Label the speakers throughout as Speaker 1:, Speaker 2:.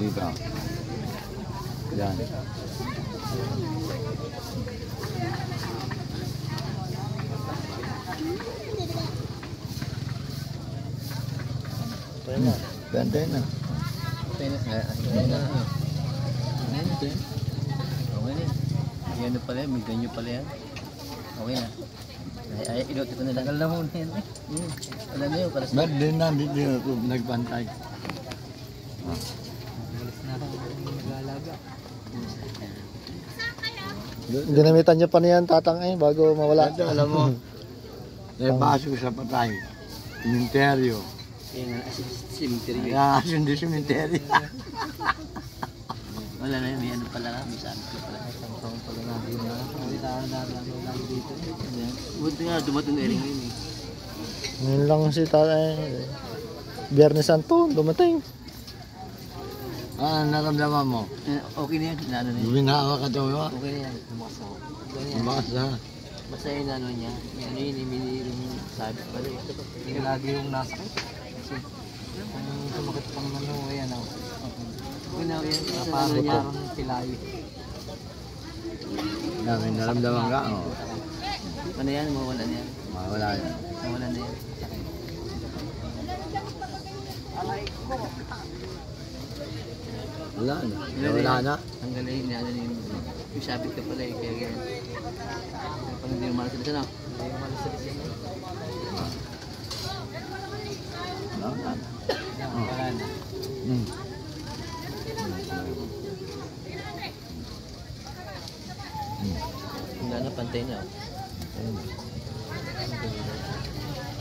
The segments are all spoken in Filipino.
Speaker 1: dito. Yan. Ganda na.
Speaker 2: Okay na. Yan pala, may ganyo pala yan. Okay na. Ay, inuti ko na lang. Tagal na muna yan eh. Wala na yun.
Speaker 1: Ba't din na, dito nagbantay.
Speaker 2: Malis na ako nag-aalaga.
Speaker 3: Ginamitan niya pa niyan tatang bago mawala.
Speaker 1: Ito, alam mo, nabaso sa patay. Simenteryo.
Speaker 2: Yan, cemetery.
Speaker 1: Kaya sundi simenteryo.
Speaker 2: Wala na yun, may ano pala nga, may sabi ko pala.
Speaker 3: Isang taon pala na. Hindi na dito.
Speaker 2: Buti nga, dumating na rin ngayon eh.
Speaker 3: Ngayon lang si tatay. Biyernes Santo, dumating.
Speaker 1: Naramdaman mo?
Speaker 2: Okay na yan, inaano na yan.
Speaker 1: Binawa ka daw mo?
Speaker 2: Okay na yan, lumakas ako. Ganyan.
Speaker 1: Lumakas na.
Speaker 2: Basta yung ano niya, may ano yun, yung sabi pala eh.
Speaker 3: Hindi lagi yung nasakit. Kasi kung sumakit pang ano, ayan ako.
Speaker 2: Okay na yan, sa ano
Speaker 3: Parang
Speaker 2: niya.
Speaker 3: pilayo.
Speaker 1: May naramdaman ka? Oo.
Speaker 2: Ano yan, mawala na yan.
Speaker 1: Mawala yan.
Speaker 2: Mawala na yan.
Speaker 1: Wala na. Wala na.
Speaker 2: Ang galing niya, ano yun. Yung sabit ka pala eh, kaya ganyan. Pag hindi umalas na siya,
Speaker 3: Hindi umalis sa lisin.
Speaker 1: Wala na.
Speaker 3: Wala na.
Speaker 2: Wala na, pantay na.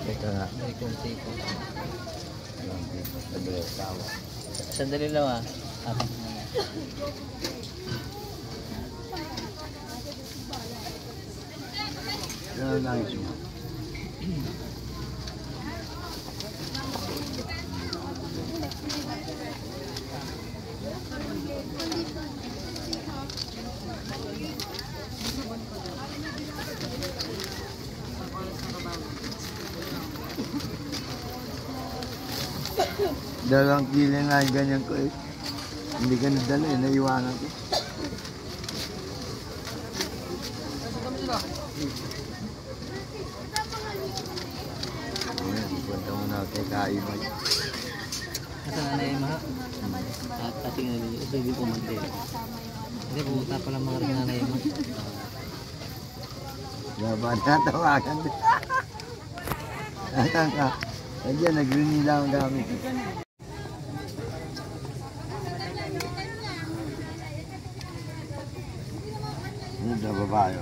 Speaker 1: Ito na.
Speaker 2: May konti ko.
Speaker 1: Sabi yung tawa.
Speaker 2: Sandali lang ah. Apat na yan.
Speaker 1: Ano nangis mo? Dalawang kilo na yung ganyan ko eh. Hindi ka nadala eh, naiwanan ko. Ayan, punta muna kay Kaibay.
Speaker 2: Nasaan na yung mga? At ating na rin, ito hindi pumante.
Speaker 3: Hindi, pumunta pala mga rin nanay mo.
Speaker 1: Laban na tawagan din. Ayan ka. Ayan, nagrinila ang gamit. Ano na babae?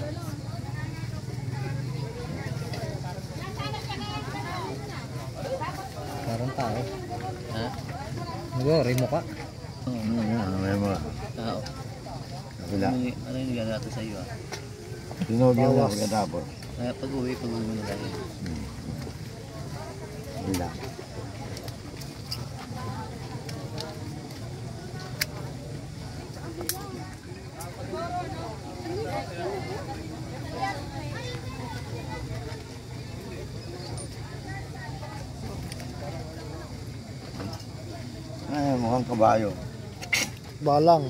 Speaker 3: Parang tao.
Speaker 2: Ha?
Speaker 3: Nag-ori mo ka.
Speaker 1: Ano nga, may mga.
Speaker 2: Oo.
Speaker 1: Wala.
Speaker 2: Ano yung nagagato sa iyo ah?
Speaker 1: Sinogyan na pagkatapos.
Speaker 2: Kaya pag-uwi mo na tayo.
Speaker 1: Wala. Ay, mukhang kabayo.
Speaker 3: Balang.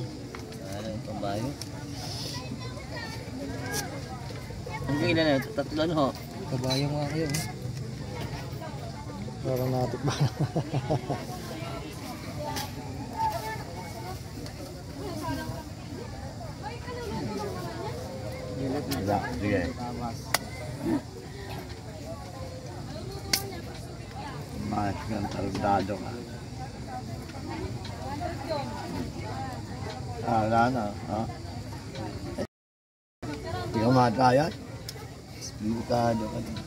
Speaker 2: Ano yung pambayo? Hanggang ilan na? Tatlo ano ho?
Speaker 3: Kabayo nga kayo. Parang natik balang.
Speaker 1: Wala, sige. Mas kang tarugdado ka. Wala na, ha? Hindi ka matayan. Spiritado ka din.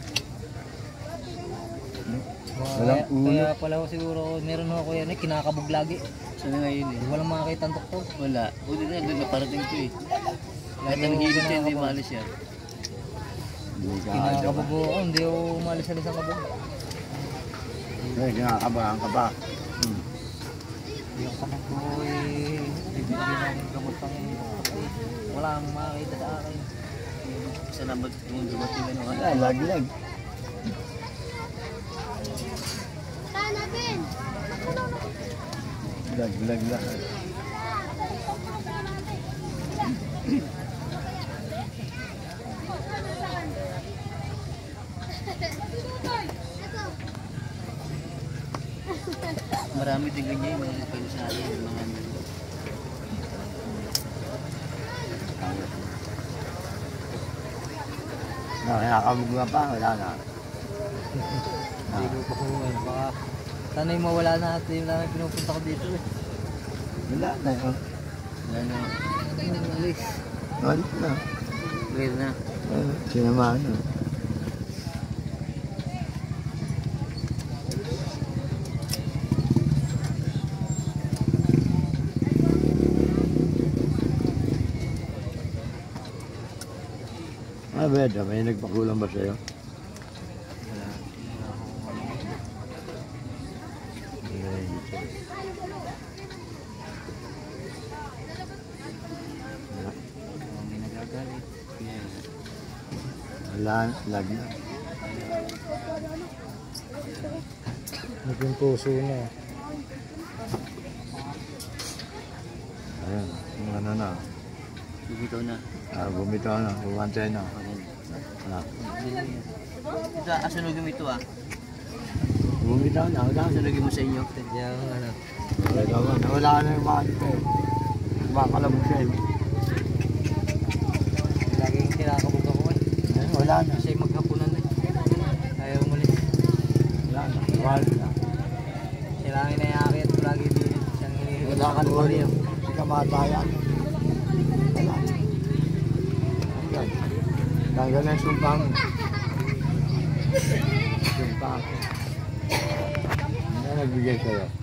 Speaker 1: Walang ulo.
Speaker 3: Kaya pala ko siguro, meron ako yan kinakabog lagi.
Speaker 2: Sana ngayon eh?
Speaker 3: Walang makakita ang doktor.
Speaker 2: Wala. Buti na, doon na parating ko eh. Kahit ang hilit yan, hindi maalis yan.
Speaker 1: Hindi ka
Speaker 3: Kinakabog ko, hindi ako umalis-alis ang kabog.
Speaker 1: Ay, kinakabahan ka ba?
Speaker 3: Yung kabog ko bibigyan ng gamot pang wala ang makakita sa akin.
Speaker 2: Salamat kung dumating ano ka.
Speaker 1: Ay, laglag. Laglag lang.
Speaker 2: Marami din ganyan yung mga kayo sa akin, yung mga
Speaker 1: Nakakabog nga pa, wala na.
Speaker 3: Hindi ko pa kung ano. Baka sana'y mawala na at yung lang pinupunta ko dito eh.
Speaker 1: Wala na yun.
Speaker 2: wala na.
Speaker 3: Alis.
Speaker 1: Alis na.
Speaker 2: Clear na.
Speaker 1: Sinamahan na. Ah, Beda, may nagpakulang ba sa'yo?
Speaker 2: May nagagalit.
Speaker 1: Wala, lag na.
Speaker 3: Naging puso na.
Speaker 1: Ayan, yung ano na.
Speaker 2: Bumitaw na.
Speaker 1: Bumitaw na, bumantay na. Ah.
Speaker 2: Ito, asunugin mo ito ah.
Speaker 1: Bumitaw na, wala na.
Speaker 2: Asunugin mo sa inyo.
Speaker 3: Kaya ano.
Speaker 1: Wala na yung mga ito. Makalabog siya.
Speaker 3: Laging kinakabog ako eh.
Speaker 1: Wala na.
Speaker 3: Kasi maghapunan eh. Ayaw umalis.
Speaker 1: Wala na. Wala na.
Speaker 3: Siya lang inayakit ko lagi din. Siyang hinihilig.
Speaker 1: Wala ka naman yun. Hindi ka matayan. Wala. Ayan. Tanggal na yung sumpang. Sumpang. Ano nagbigay sa'yo?